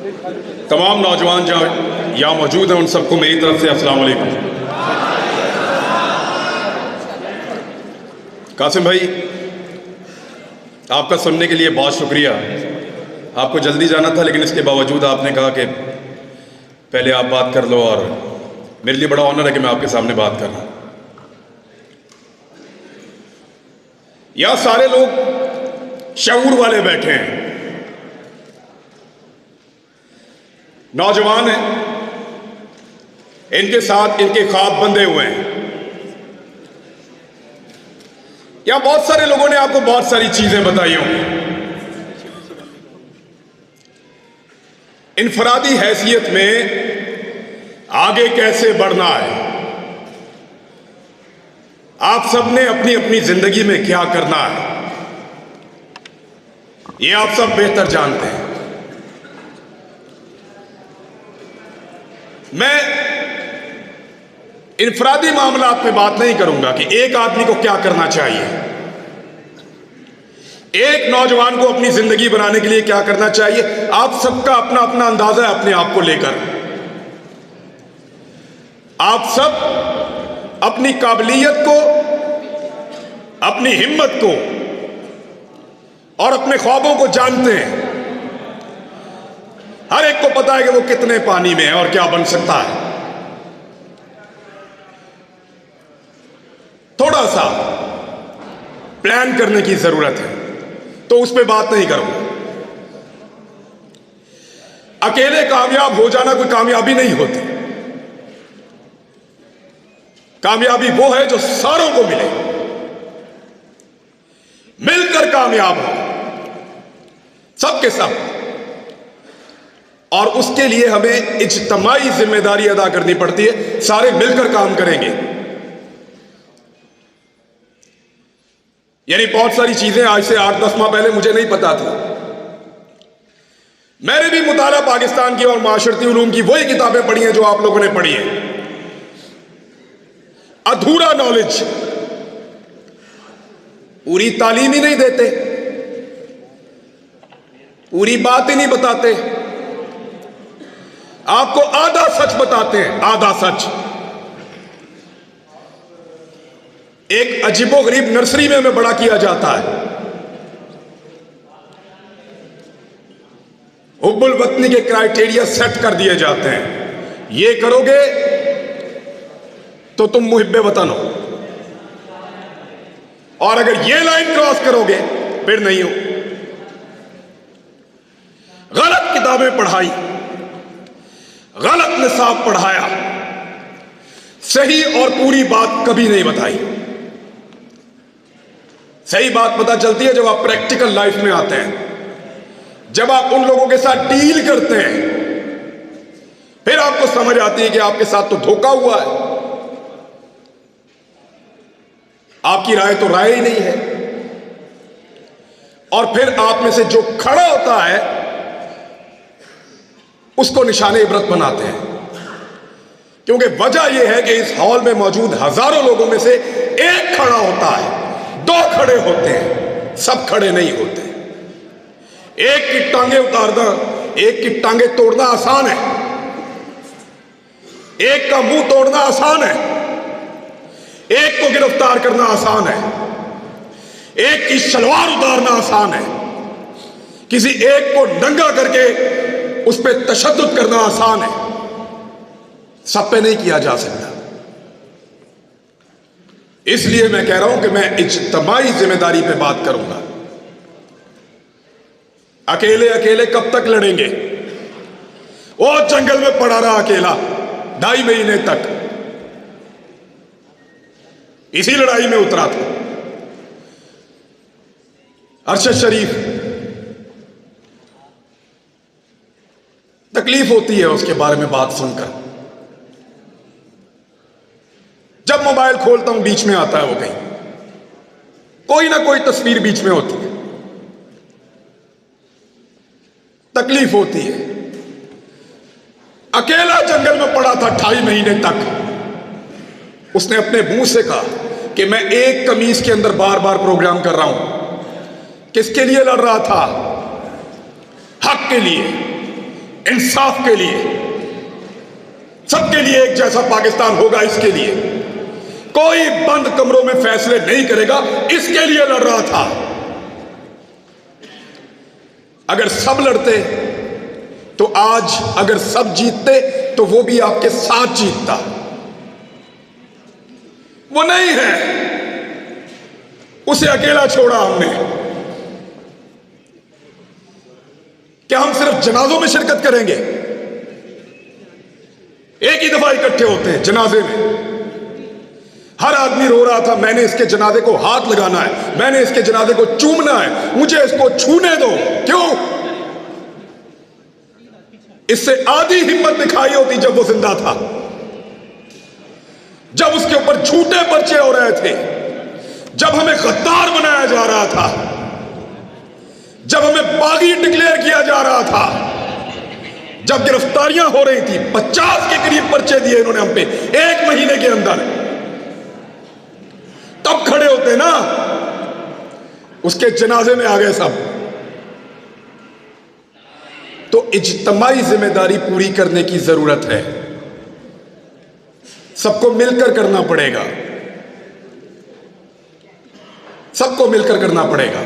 तमाम नौजवान जहाँ यहाँ मौजूद हैं उन सबको मेरी तरफ से अस्सलाम वालेकुम। कासिम भाई, आपका सुनने के लिए बहुत शुक्रिया। आपको जल्दी जाना था, लेकिन इसके बावजूद आपने कहा कि पहले आप बात कर लो, और मेरे लिए बड़ा ऑनर है कि मैं आपके सामने बात कर रहा हूँ। यहाँ सारे लोग शऊर वाले बैठे हैं, नौजवान हैं, इनके साथ इनके ख्वाब बंधे हुए हैं। यहां बहुत सारे लोगों ने आपको बहुत सारी चीजें बताई होंगी। इनफरादी हैसियत में आगे कैसे बढ़ना है, आप सबने अपनी अपनी जिंदगी में क्या करना है, ये आप सब बेहतर जानते हैं। मैं इनफरादी मामलात पे बात नहीं करूंगा कि एक आदमी को क्या करना चाहिए, एक नौजवान को अपनी जिंदगी बनाने के लिए क्या करना चाहिए। आप सबका अपना अपना अंदाजा है अपने आप को लेकर। आप सब अपनी काबिलियत को, अपनी हिम्मत को और अपने ख्वाबों को जानते हैं। हर एक को पता है कि वो कितने पानी में है और क्या बन सकता है। थोड़ा सा प्लान करने की जरूरत है, तो उस पर बात नहीं करूंगा। अकेले कामयाब हो जाना कोई कामयाबी नहीं होती। कामयाबी वो है जो सारों को मिले, मिलकर कामयाब हो सबके सब। और उसके लिए हमें इज्तिमाई जिम्मेदारी अदा करनी पड़ती है। सारे मिलकर काम करेंगे। यानी बहुत सारी चीजें आज से 8-10 माह पहले मुझे नहीं पता थी। मैंने भी मुताला पाकिस्तान की और माशरती उलूम की वही किताबें पढ़ी हैं जो आप लोगों ने पढ़ी हैं। अधूरा नॉलेज, पूरी तालीम ही नहीं देते, पूरी बात ही नहीं बताते, आपको आधा सच बताते हैं, आधा सच। एक अजीबोगरीब नर्सरी में हमें बड़ा किया जाता है। हुब्बुल वतनी के क्राइटेरिया सेट कर दिए जाते हैं। ये करोगे तो तुम मुहिब्बे वतन हो, और अगर ये लाइन क्रॉस करोगे फिर नहीं हो। गलत किताबें पढ़ाई, गलत निसाब पढ़ाया, सही और पूरी बात कभी नहीं बताई। सही बात पता चलती है जब आप प्रैक्टिकल लाइफ में आते हैं, जब आप उन लोगों के साथ डील करते हैं, फिर आपको समझ आती है कि आपके साथ तो धोखा हुआ है। आपकी राय तो राय ही नहीं है। और फिर आप में से जो खड़ा होता है उसको निशाने इबरत बनाते हैं। क्योंकि वजह यह है कि इस हॉल में मौजूद हजारों लोगों में से एक खड़ा होता है, 2 खड़े होते हैं, सब खड़े नहीं होते। एक की टांगे उतारना, एक की टांगे तोड़ना आसान है, एक का मुंह तोड़ना आसान है, एक को गिरफ्तार करना आसान है, एक की सलवार उतारना आसान है, किसी एक को नंगा करके उस पर तशद्दुद करना आसान है, सब पे नहीं किया जा सकता। इसलिए मैं कह रहा हूं कि मैं इज्तिमाई जिम्मेदारी पे बात करूंगा। अकेले अकेले कब तक लड़ेंगे? वो जंगल में पड़ा रहा अकेला 2.5 महीने तक, इसी लड़ाई में उतरा था। अरशद शरीफ, तकलीफ होती है उसके बारे में बात सुनकर। जब मोबाइल खोलता हूं बीच में आता है वो कहीं, कोई ना कोई तस्वीर बीच में होती है, तकलीफ होती है। अकेला जंगल में पड़ा था 2.5 महीने तक। उसने अपने मुंह से कहा कि मैं एक कमीज के अंदर बार बार प्रोग्राम कर रहा हूं। किसके लिए लड़ रहा था? हक के लिए। इंसाफ के लिए, सबके लिए एक जैसा पाकिस्तान होगा, इसके लिए कोई बंद कमरों में फैसले नहीं करेगा, इसके लिए लड़ रहा था। अगर सब लड़ते तो आज, अगर सब जीतते तो वो भी आपके साथ जीतता। वो नहीं है, उसे अकेला छोड़ा हमने। क्या हम सिर्फ जनाजों में शिरकत करेंगे? एक ही दफा इकट्ठे होते हैं जनाजे में, हर आदमी रो रहा था मैंने इसके जनाजे को हाथ लगाना है, मैंने इसके जनाजे को चूमना है, मुझे इसको छूने दो। क्यों? इससे आधी हिम्मत दिखाई होती जब वो जिंदा था, जब उसके ऊपर झूठे पर्चे हो रहे थे, जब हमें गद्दार बनाया जा रहा था, जब हमें बागी डिक्लेयर किया जा रहा था, जब गिरफ्तारियां हो रही थी। 50 के करीब पर्चे दिए इन्होंने हम पे 1 महीने के अंदर। तब खड़े होते ना, उसके जनाजे में आ गए सब। तो इज्तिमाई जिम्मेदारी पूरी करने की जरूरत है, सबको मिलकर करना पड़ेगा, सबको मिलकर करना पड़ेगा,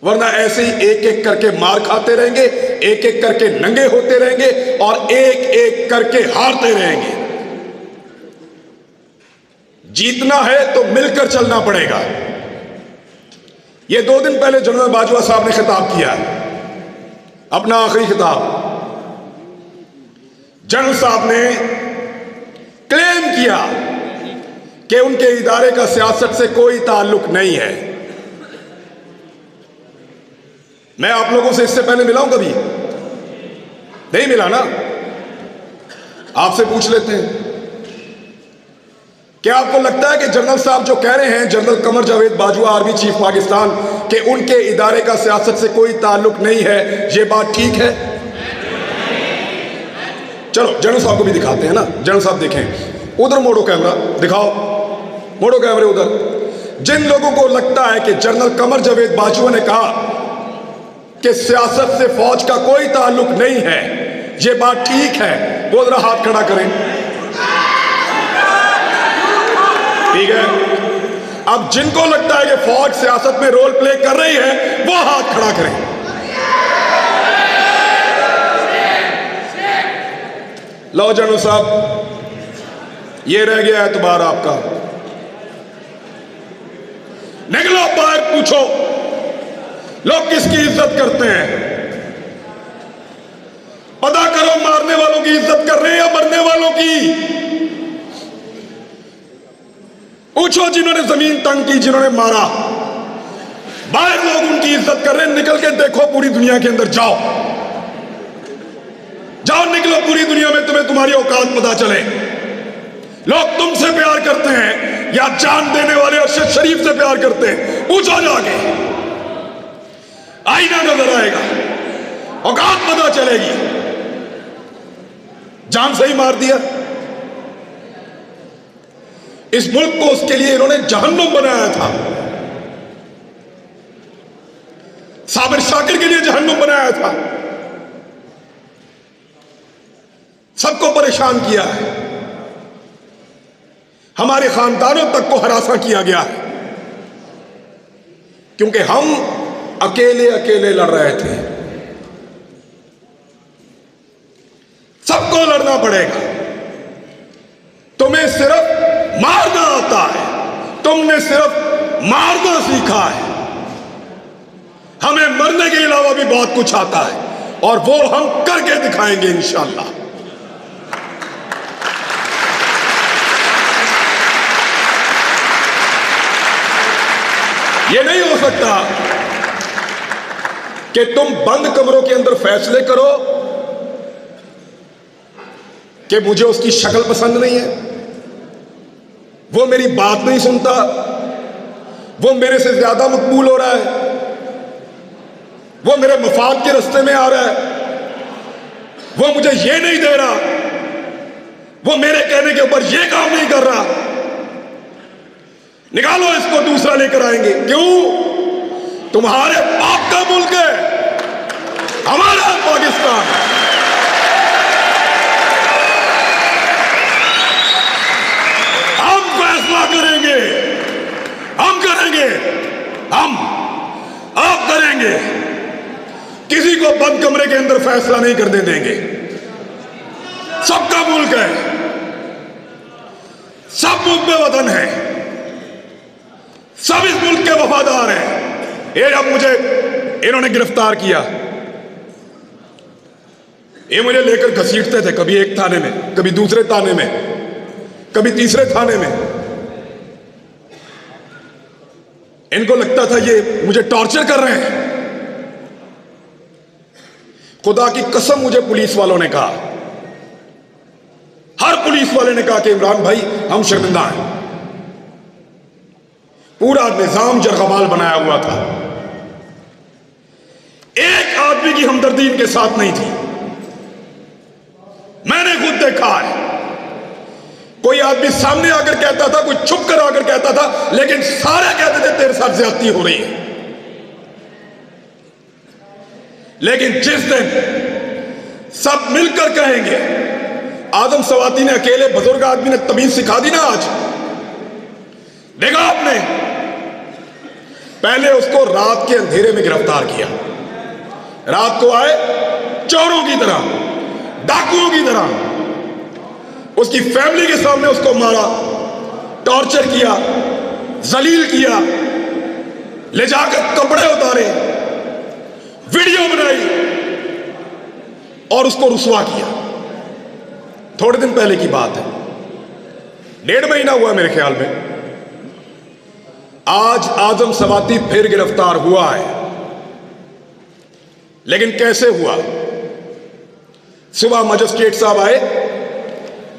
वरना ऐसे ही एक एक करके मार खाते रहेंगे, एक एक करके नंगे होते रहेंगे और एक एक करके हारते रहेंगे। जीतना है तो मिलकर चलना पड़ेगा। यह 2 दिन पहले जनरल बाजवा साहब ने खिताब किया, अपना आखिरी खिताब। जनरल साहब ने क्लेम किया कि उनके इदारे का सियासत से कोई ताल्लुक नहीं है। मैं आप लोगों से इससे पहले मिला हूं कभी? नहीं मिला ना? आपसे पूछ लेते हैं, क्या आपको लगता है कि जनरल साहब जो कह रहे हैं, general Qamar Javed Bajwa army chief Pakistan, कि उनके इदारे का सियासत से कोई ताल्लुक नहीं है, ये बात ठीक है? चलो जनरल साहब को भी दिखाते हैं ना। जनरल साहब देखें, उधर मोड़ो कैमरा, दिखाओ, मोड़ो कैमरे उधर। जिन लोगों को लगता है कि जनरल कमर जावेद बाजवा ने कहा कि सियासत से फौज का कोई ताल्लुक नहीं है, ये बात ठीक है, वो जरा हाथ खड़ा करें। ठीक है, अब जिनको लगता है कि फौज सियासत में रोल प्ले कर रही है, वो हाथ खड़ा करें। लो जनरल साहब, ये रह गया एतबार आपका। निकलो बाहर, पूछो लोग किसकी इज्जत करते हैं, पता करो मारने वालों की इज्जत कर रहे हैं या मरने वालों की। पूछो जिन्होंने जमीन तंग की, जिन्होंने मारा, बाहर लोग उनकी इज्जत कर रहे हैं। निकल के देखो पूरी दुनिया के अंदर, जाओ जाओ, निकलो पूरी दुनिया में, तुम्हें तुम्हारी औकात पता चले। लोग तुमसे प्यार करते हैं या जान देने वाले अरशद शरीफ से प्यार करते हैं, पूछो जाके, आईना नजर आएगा, औकात पता चलेगी। जान से ही मार दिया। इस मुल्क को उसके लिए इन्होंने जहन्नुम बनाया था, साबिर शाकिर के लिए जहन्नुम बनाया था, सबको परेशान किया है, हमारे खानदानों तक को हरासा किया गया है, क्योंकि हम अकेले अकेले लड़ रहे थे। सबको लड़ना पड़ेगा। तुम्हें सिर्फ मारना आता है, तुमने सिर्फ मारना सीखा है, हमें मरने के अलावा भी बहुत कुछ आता है, और वो हम करके दिखाएंगे इंशाअल्लाह। ये नहीं हो सकता कि तुम बंद कमरों के अंदर फैसले करो कि मुझे उसकी शक्ल पसंद नहीं है, वो मेरी बात नहीं सुनता, वो मेरे से ज्यादा मकबूल हो रहा है, वो मेरे मफाद के रास्ते में आ रहा है, वो मुझे ये नहीं दे रहा, वो मेरे कहने के ऊपर ये काम नहीं कर रहा, निकालो इसको, दूसरा लेकर आएंगे। क्यों? तुम्हारे बाप का मुल्क है, हमारा पाकिस्तान। को बंद कमरे के अंदर फैसला नहीं करने देंगे। सबका मुल्क है, सब मुल्क में वतन है, सब इस मुल्क के वफादार हैं। ये जब मुझे इन्होंने गिरफ्तार किया, ये मुझे लेकर घसीटते थे, कभी एक थाने में, कभी दूसरे थाने में, कभी तीसरे थाने में। इनको लगता था ये मुझे टॉर्चर कर रहे हैं। खुदा की कसम मुझे पुलिस वालों ने कहा, हर पुलिस वाले ने कहा कि इमरान भाई हम शर्मिंदा हैं। पूरा निजाम जरगबाल बनाया हुआ था, एक आदमी की हमदर्दी इनके साथ नहीं थी। मैंने खुद देखा है, कोई आदमी सामने आकर कहता था, कोई छुप कर आकर कहता था, लेकिन सारे कहते थे तेरे साथ ज्यादती हो रही है। लेकिन जिस दिन सब मिलकर कहेंगे, आदम सवाती ने अकेले बुजुर्ग आदमी ने तमीज सिखा दी ना। आज देखा आपने, पहले उसको रात के अंधेरे में गिरफ्तार किया, रात को आए चोरों की तरह, डाकुओं की तरह, उसकी फैमिली के सामने उसको मारा, टॉर्चर किया, जलील किया, ले जाकर कपड़े उतारे, वीडियो बनाई और उसको रुसवा किया। थोड़े दिन पहले की बात है, 1.5 महीना हुआ मेरे ख्याल में। आज आदम सवाती फिर गिरफ्तार हुआ है, लेकिन कैसे हुआ? सुबह मजिस्ट्रेट साहब आए,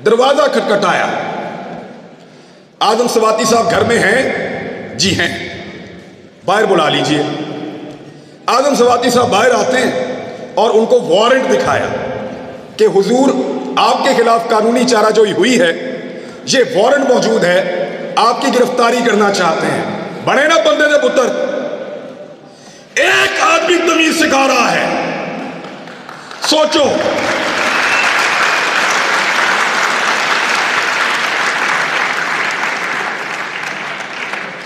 दरवाजा खटखटाया, आदम सवाती साहब घर में हैं? जी हैं, बाहर बुला लीजिए। आदम सवाती साहब बाहर आते हैं और उनको वारंट दिखाया कि हुजूर आपके खिलाफ कानूनी चाराजोई हुई है, ये वारंट मौजूद है, आपकी गिरफ्तारी करना चाहते हैं। बड़े ना बंदे ने पुत्र, एक आदमी तमीज सिखा रहा है। सोचो,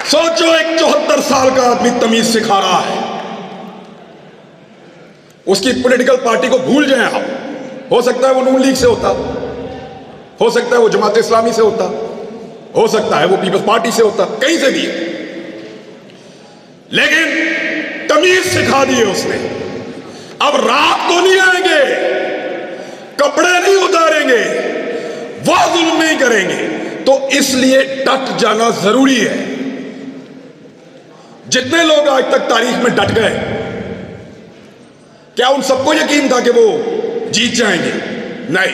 सोचो, एक 74 साल का आदमी तमीज सिखा रहा है। उसकी पॉलिटिकल पार्टी को भूल जाएं आप, हो सकता है वो नून लीग से होता, हो सकता है वो जमात इस्लामी से होता, हो सकता है वो पीपल्स पार्टी से होता, कहीं से भी, लेकिन तमीज सिखा दी है उसने। अब रात को नहीं आएंगे, कपड़े नहीं उतारेंगे, वो जुल्म नहीं करेंगे। तो इसलिए डट जाना जरूरी है। जितने लोग आज तक तारीख में डट गए, क्या उन सबको यकीन था कि वो जीत जाएंगे? नहीं,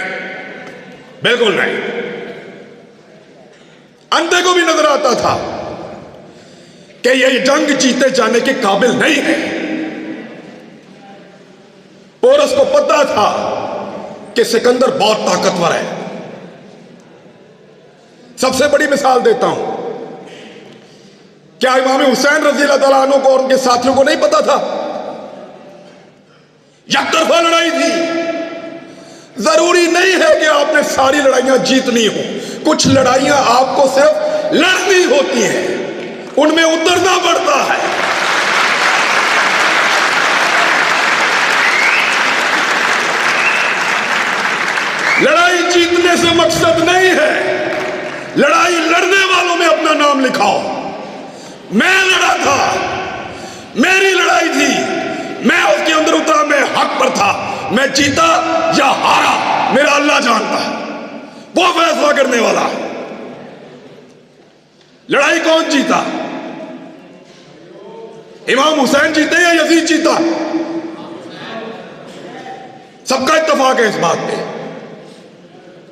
बिल्कुल नहीं। अंधे को भी नजर आता था कि ये जंग जीते जाने के काबिल नहीं है। पोरस को पता था कि सिकंदर बहुत ताकतवर है। सबसे बड़ी मिसाल देता हूं, क्या इमाम हुसैन रजी अल्लाह तआला अन्हु को और उनके साथियों को नहीं पता था? यकतरफा लड़ाई थी। जरूरी नहीं है कि आपने सारी लड़ाइयां जीतनी हो, कुछ लड़ाइयां आपको सिर्फ लड़नी होती हैं, उनमें उतरना पड़ता है। लड़ाई जीतने से मकसद नहीं है, लड़ाई लड़ने वालों में अपना नाम लिखाओ। मैं लड़ा था, मेरी लड़ाई थी, मैं उसके अंदर उतरा, मैं हक पर था, मैं जीता या हारा मेरा अल्लाह जानता है, वो फैसला करने वाला। लड़ाई कौन जीता? इमाम हुसैन जीते या यजीद जीता? सबका इत्तेफाक है इस बात पे।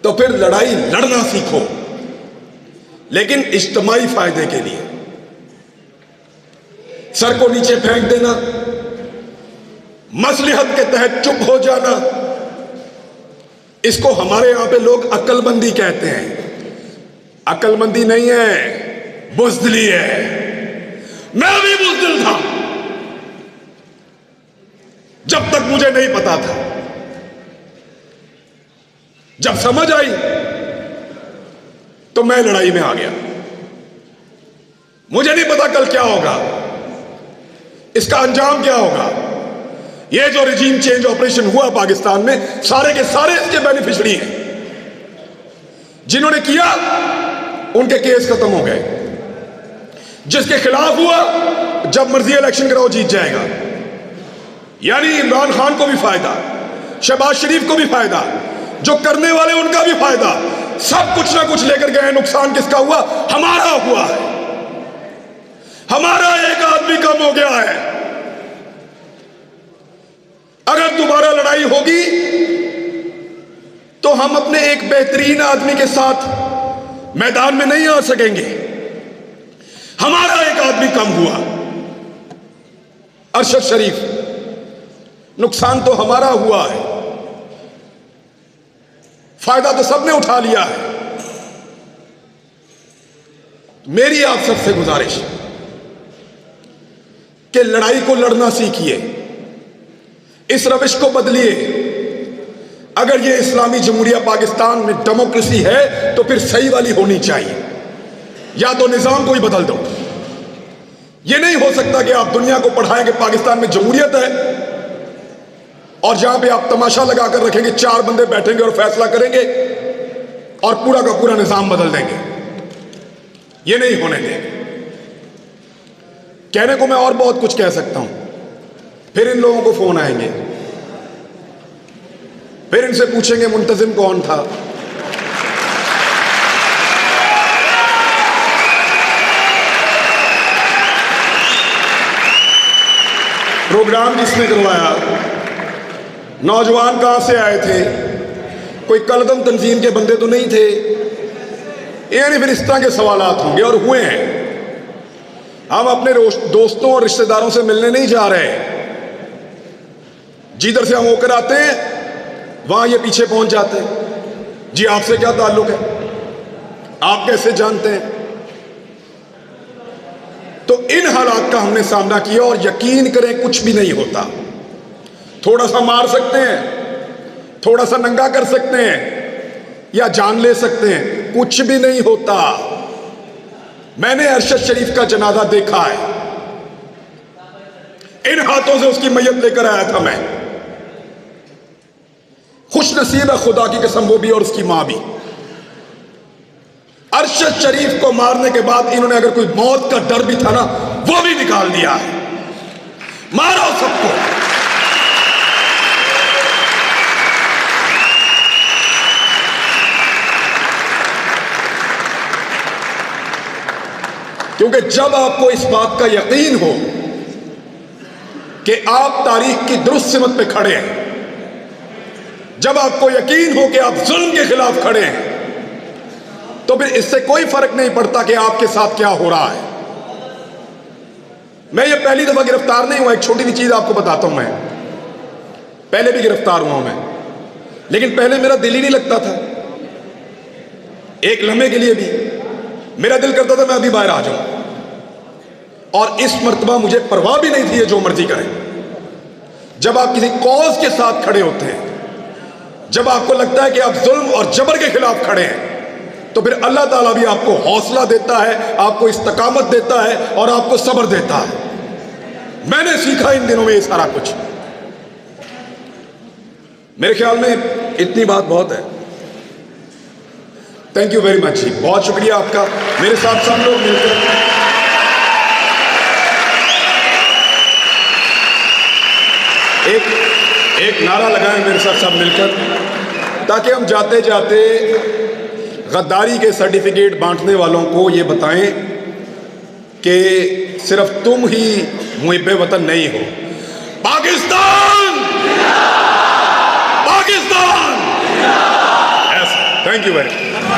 तो फिर लड़ाई लड़ना सीखो, लेकिन इज्तिमाई फायदे के लिए। सर को नीचे फेंक देना, मसलिहत के तहत चुप हो जाना, इसको हमारे यहां पे लोग अक्लमंदी कहते हैं। अक्लमंदी नहीं है, बुज़दिली है। मैं भी बुज़दिल था जब तक मुझे नहीं पता था। जब समझ आई तो मैं लड़ाई में आ गया। मुझे नहीं पता कल क्या होगा, इसका अंजाम क्या होगा, ये जो रिजीम चेंज ऑपरेशन हुआ पाकिस्तान में, सारे के सारे इसके बेनिफिशियरी हैं। जिन्होंने किया उनके केस खत्म हो गए। जिसके खिलाफ हुआ, जब मर्जी इलेक्शन कराओ जीत जाएगा। यानी इमरान खान को भी फायदा, शहबाज शरीफ को भी फायदा, जो करने वाले उनका भी फायदा। सब कुछ ना कुछ लेकर गए। नुकसान किसका हुआ? हमारा हुआ है। हमारा एक आदमी कम हो गया है। अगर दोबारा लड़ाई होगी तो हम अपने एक बेहतरीन आदमी के साथ मैदान में नहीं आ सकेंगे। हमारा एक आदमी कम हुआ, अरशद शरीफ। नुकसान तो हमारा हुआ है, फायदा तो सबने उठा लिया है। मेरी आप सबसे गुजारिश कि लड़ाई को लड़ना सीखिए, इस रविश को बदलिए। अगर ये इस्लामी जमहूरिया पाकिस्तान में डेमोक्रेसी है तो फिर सही वाली होनी चाहिए, या तो निजाम को ही बदल दो। ये नहीं हो सकता कि आप दुनिया को पढ़ाएं कि पाकिस्तान में जमहूरियत है और जहां पे आप तमाशा लगाकर रखेंगे, चार बंदे बैठेंगे और फैसला करेंगे और पूरा का पूरा निजाम बदल देंगे। ये नहीं होने देंगे। कहने को मैं और बहुत कुछ कह सकता हूं, फिर इन लोगों को फोन आएंगे, फिर इनसे पूछेंगे मुंतजिम कौन था। प्रोग्राम किसने करवाया, नौजवान कहां से आए थे, कोई कलदम तंजीम के बंदे तो नहीं थे। यानी फिर इस तरह के सवालात होंगे और हुए हैं। हम अपने दोस्तों और रिश्तेदारों से मिलने नहीं जा रहे। जिधर से हम होकर आते हैं वहां ये पीछे पहुंच जाते हैं। जी आपसे क्या ताल्लुक है, आप कैसे जानते हैं? तो इन हालात का हमने सामना किया और यकीन करें कुछ भी नहीं होता। थोड़ा सा मार सकते हैं, थोड़ा सा नंगा कर सकते हैं या जान ले सकते हैं, कुछ भी नहीं होता। मैंने अरशद शरीफ का जनाजा देखा है, इन हाथों से उसकी मैयत लेकर आया था मैं। खुश नसीब है खुदा की कसम वो भी और उसकी मां भी। अरशद शरीफ को मारने के बाद इन्होंने अगर कोई मौत का डर भी था ना, वो भी निकाल दिया है। मारो सबको। क्योंकि जब आपको इस बात का यकीन हो कि आप तारीख की दुरुस्त सिमत पे खड़े हैं, जब आपको यकीन हो कि आप जुल्म के खिलाफ खड़े हैं, तो फिर इससे कोई फर्क नहीं पड़ता कि आपके साथ क्या हो रहा है। मैं ये पहली दफा गिरफ्तार नहीं हुआ। एक छोटी सी चीज आपको बताता हूं, मैं पहले भी गिरफ्तार हुआ हूं मैं, लेकिन पहले मेरा दिल ही नहीं लगता था। एक लम्हे के लिए भी मेरा दिल करता था मैं अभी बाहर आ जाऊं, और इस मर्तबा मुझे परवाह भी नहीं थी ये जो मर्जी करें। जब आप किसी कॉज के साथ खड़े होते हैं, जब आपको लगता है कि आप जुल्म और जबर के खिलाफ खड़े हैं, तो फिर अल्लाह ताला भी आपको हौसला देता है, आपको इस्तकामत देता है और आपको सब्र देता है। मैंने सीखा इन दिनों में ये सारा कुछ। मेरे ख्याल में इतनी बात बहुत है। थैंक यू वेरी मच जी, बहुत शुक्रिया आपका। मेरे साथ सब लोग मिलकर एक नारा लगाएं मेरे साथ सब मिलकर, ताकि हम जाते जाते गद्दारी के सर्टिफिकेट बांटने वालों को ये बताएं कि सिर्फ तुम ही मुहिब्बे वतन नहीं हो। Pakistan, Pakistan. Thank you very much.